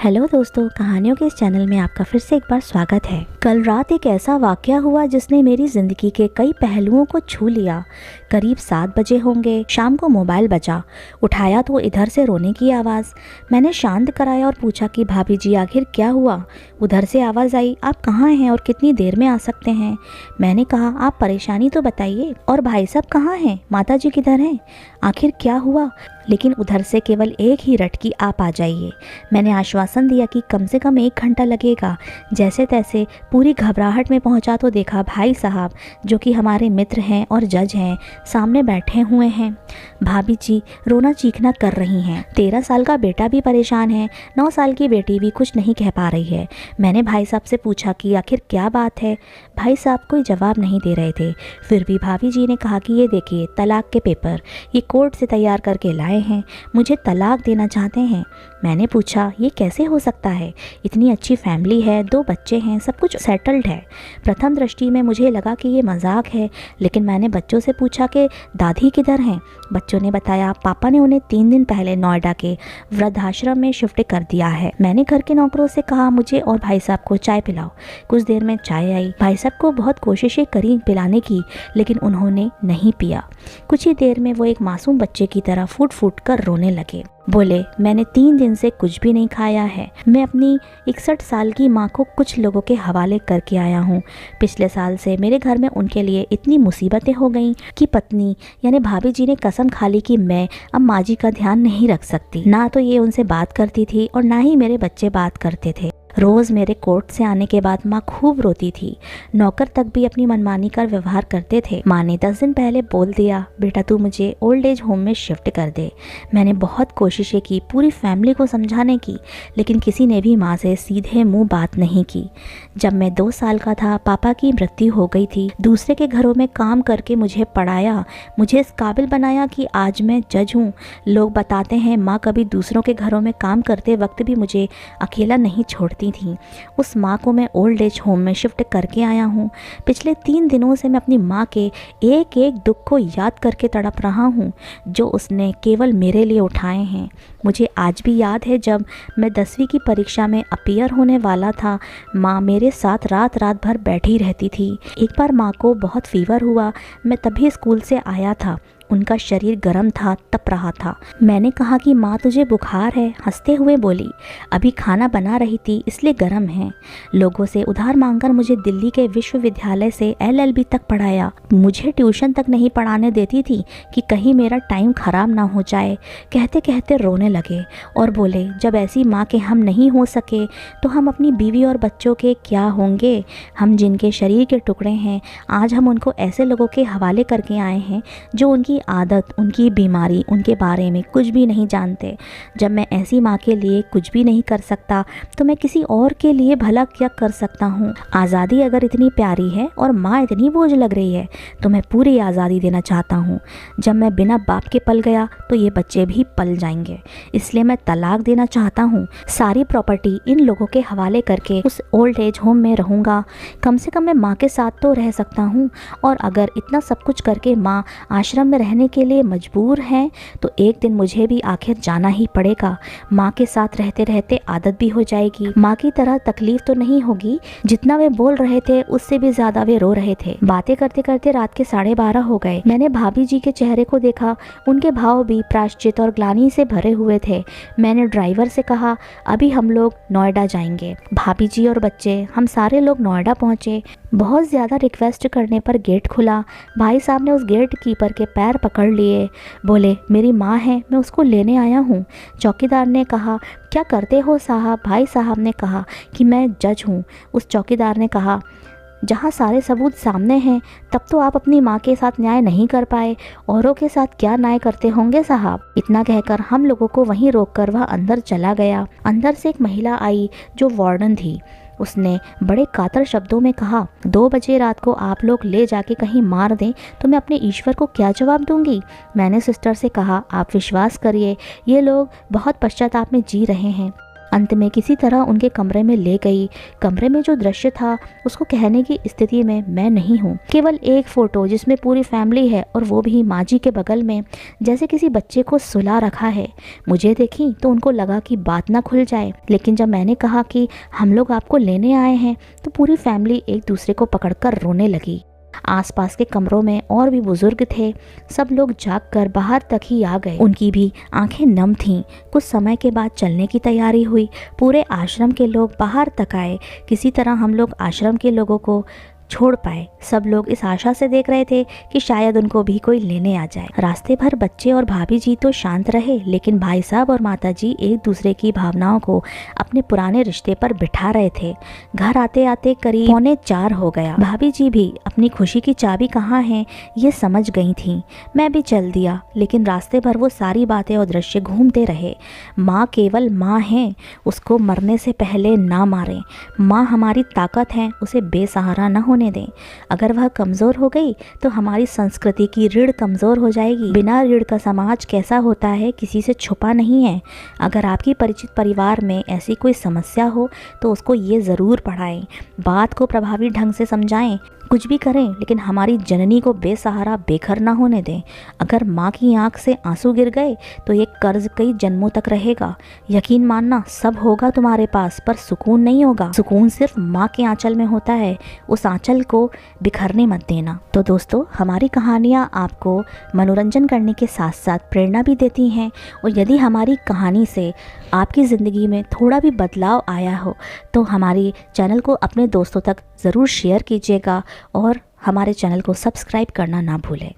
Hello दोस्तों, कहानियों के इस चैनल में आपका फिर से एक बार स्वागत है। कल रात एक ऐसा वाकया हुआ जिसने मेरी जिंदगी के कई पहलुओं को छू लिया। करीब 7 बजे होंगे, शाम को मोबाइल बजा। उठाया तो इधर से रोने की आवाज़। मैंने शांत कराया और पूछा कि भाभी जी आखिर क्या हुआ। उधर से आवाज़ आई, आप कहाँ हैं और कितनी देर में आ सकते हैं। मैंने कहा, आप परेशानी तो बताइए। और भाई साहब कहाँ हैं, माता जी किधर हैं, आखिर क्या हुआ। लेकिन उधर से केवल एक ही रटकी, आप आ जाइए। मैंने आश्वासन दिया कि कम से कम 1 घंटा लगेगा। जैसे तैसे पूरी घबराहट में पहुंचा तो देखा भाई साहब, जो कि हमारे मित्र हैं और जज हैं, सामने बैठे हुए हैं। भाभी जी रोना चीखना कर रही हैं। 13 साल का बेटा भी परेशान है, 9 साल की बेटी भी कुछ नहीं कह पा रही है। मैंने भाई साहब से पूछा कि आखिर क्या बात है। भाई साहब कोई जवाब नहीं दे रहे थे। फिर भी भाभी जी ने कहा कि ये देखिए, तलाक के पेपर ये कोर्ट से तैयार करके लाए हैं, मुझे तलाक देना चाहते हैं। मैंने पूछा, ये कैसे हो सकता है, इतनी अच्छी फैमिली है, 2 बच्चे हैं, सब कुछ सेटल्ड है। प्रथम दृष्टि में मुझे लगा कि ये मजाक है, लेकिन मैंने बच्चों से पूछा कि दादी किधर हैं। बच्चों ने बताया, पापा ने उन्हें 3 दिन पहले नोएडा के वृद्धाश्रम में शिफ्ट कर दिया है। मैंने घर के नौकरों से कहा, मुझे और भाई साहब को चाय पिलाओ। कुछ देर में चाय आई। भाई साहब को बहुत कोशिशें करी पिलाने की, लेकिन उन्होंने नहीं पिया। कुछ ही देर में वो एक मासूम बच्चे की तरह फूट फूट कर रोने लगे। बोले, मैंने 3 दिन से कुछ भी नहीं खाया है। मैं अपनी 61 साल की माँ को कुछ लोगों के हवाले करके आया हूँ। पिछले साल से मेरे घर में उनके लिए इतनी मुसीबतें हो गईं कि पत्नी यानी भाभी जी ने कसम खा ली कि मैं अब माँ जी का ध्यान नहीं रख सकती। ना तो ये उनसे बात करती थी और ना ही मेरे बच्चे बात करते थे। रोज मेरे कोर्ट से आने के बाद माँ खूब रोती थी। नौकर तक भी अपनी मनमानी का व्यवहार करते थे। माँ ने 10 दिन पहले बोल दिया, बेटा तू मुझे ओल्ड एज होम में शिफ्ट कर दे। मैंने बहुत कोशिशें की पूरी फैमिली को समझाने की, लेकिन किसी ने भी माँ से सीधे मुंह बात नहीं की। जब मैं 2 साल का था, पापा की मृत्यु हो गई थी। दूसरे के घरों में काम करके मुझे पढ़ाया, मुझे इस काबिल बनाया कि आज मैं जज हूँ। लोग बताते हैं माँ कभी दूसरों के घरों में काम करते वक्त भी मुझे अकेला नहीं छोड़ती थी। उस माँ को मैं ओल्ड एज होम में शिफ्ट करके आया हूँ। पिछले 3 दिनों से मैं अपनी माँ के एक एक दुख को याद करके तड़प रहा हूँ, जो उसने केवल मेरे लिए उठाए हैं। मुझे आज भी याद है जब मैं 10वीं की परीक्षा में अपीयर होने वाला था, माँ मेरे साथ रात रात भर बैठी रहती थी। एक बार माँ को बहुत फीवर हुआ, मैं तभी स्कूल से आया था। उनका शरीर गर्म था, तप रहा था। मैंने कहा कि माँ तुझे बुखार है। हंसते हुए बोली, अभी खाना बना रही थी इसलिए गर्म है। लोगों से उधार मांगकर मुझे दिल्ली के विश्वविद्यालय से LLB तक पढ़ाया। मुझे ट्यूशन तक नहीं पढ़ाने देती थी कि कहीं मेरा टाइम खराब ना हो जाए। कहते कहते रोने लगे और बोले, जब ऐसी माँ के हम नहीं हो सके तो हम अपनी बीवी और बच्चों के क्या होंगे। हम जिनके शरीर के टुकड़े हैं, आज हम उनको ऐसे लोगों के हवाले करके आए हैं जो उनकी आदत, उनकी बीमारी, उनके बारे में कुछ भी नहीं जानते। जब मैं ऐसी माँ के लिए कुछ भी नहीं कर सकता तो मैं किसी और के लिए भला क्या कर सकता हूँ। आज़ादी अगर इतनी प्यारी है और माँ इतनी बोझ लग रही है तो मैं पूरी आज़ादी देना चाहता हूँ। जब मैं बिना बाप के पल गया तो ये बच्चे भी पल जाएंगे। इसलिए मैं तलाक देना चाहता हूँ। सारी प्रॉपर्टी इन लोगों के हवाले करके उस ओल्ड एज होम में रहूँगा। कम से कम मैं माँ के साथ तो रह सकता हूँ। और अगर इतना सब कुछ करके माँ आश्रम में रहने के लिए मजबूर हैं तो एक दिन मुझे भी आखिर जाना ही पड़ेगा। माँ के साथ रहते रहते आदत भी हो जाएगी। माँ की तरह तकलीफ तो नहीं होगी। जितना वे बोल रहे थे उससे भी ज्यादा वे रो रहे थे। बातें करते करते रात के 12:30 हो गए। मैंने भाभी जी के चेहरे को देखा, उनके भाव भी प्रायश्चित और ग्लानि से भरे हुए थे। मैंने ड्राइवर से कहा, अभी हम लोग नोएडा जाएंगे। भाभी जी और बच्चे, हम सारे लोग नोएडा पहुंचे। बहुत ज़्यादा रिक्वेस्ट करने पर गेट खुला। भाई साहब ने उस गेट कीपर के पैर पकड़ लिए। बोले, मेरी माँ है, मैं उसको लेने आया हूँ। चौकीदार ने कहा, क्या करते हो साहब। भाई साहब ने कहा कि मैं जज हूँ। उस चौकीदार ने कहा, जहाँ सारे सबूत सामने हैं तब तो आप अपनी माँ के साथ न्याय नहीं कर पाए, औरों के साथ क्या न्याय करते होंगे साहब। इतना कहकर हम लोगों को वहीं रोककर वह अंदर चला गया। अंदर से एक महिला आई जो वार्डन थी। उसने बड़े कातर शब्दों में कहा, 2 बजे रात को आप लोग ले जाके कहीं मार दें तो मैं अपने ईश्वर को क्या जवाब दूंगी। मैंने सिस्टर से कहा, आप विश्वास करिए, ये लोग बहुत पश्चाताप में जी रहे हैं। अंत में किसी तरह उनके कमरे में ले गई। कमरे में जो दृश्य था उसको कहने की स्थिति में मैं नहीं हूँ। केवल एक फ़ोटो जिसमें पूरी फैमिली है और वो भी माँ जी के बगल में, जैसे किसी बच्चे को सुला रखा है। मुझे देखी तो उनको लगा कि बात ना खुल जाए, लेकिन जब मैंने कहा कि हम लोग आपको लेने आए हैं तो पूरी फैमिली एक दूसरे को पकड़कर रोने लगी। आसपास के कमरों में और भी बुजुर्ग थे। सब लोग जागकर बाहर तक ही आ गए। उनकी भी आंखें नम थीं। कुछ समय के बाद चलने की तैयारी हुई। पूरे आश्रम के लोग बाहर तक आए। किसी तरह हम लोग आश्रम के लोगों को छोड़ पाए। सब लोग इस आशा से देख रहे थे कि शायद उनको भी कोई लेने आ जाए। रास्ते भर बच्चे और भाभी जी तो शांत रहे, लेकिन भाई साहब और माता जी एक दूसरे की भावनाओं को अपने पुराने रिश्ते पर बिठा रहे थे। घर आते आते करीब 3:45 हो गया। भाभी जी भी अपनी खुशी की चाबी कहाँ है ये समझ गई थीं। मैं भी चल दिया, लेकिन रास्ते भर वो सारी बातें और दृश्य घूमते रहे। माँ केवल माँ है, उसको मरने से पहले ना मारें। माँ हमारी ताकत है, उसे बेसहारा न होने दें। अगर वह कमज़ोर हो गई तो हमारी संस्कृति की रीढ़ कमज़ोर हो जाएगी। बिना रीढ़ का समाज कैसा होता है किसी से छुपा नहीं है। अगर आपकी परिचित परिवार में ऐसी कोई समस्या हो तो उसको ये ज़रूर पढ़ाएं, बात को प्रभावी ढंग से समझाएं। कुछ भी करें, लेकिन हमारी जननी को बेसहारा बेघर ना होने दें। अगर माँ की आंख से आंसू गिर गए तो ये कर्ज कई जन्मों तक रहेगा। यकीन मानना, सब होगा तुम्हारे पास, पर सुकून नहीं होगा। सुकून सिर्फ माँ के आंचल में होता है। उस आंचल को बिखरने मत देना। तो दोस्तों, हमारी कहानियाँ आपको मनोरंजन करने के साथ साथ प्रेरणा भी देती हैं, और यदि हमारी कहानी से आपकी ज़िंदगी में थोड़ा भी बदलाव आया हो तो हमारी चैनल को अपने दोस्तों तक ज़रूर शेयर कीजिएगा और हमारे चैनल को सब्सक्राइब करना ना भूलें।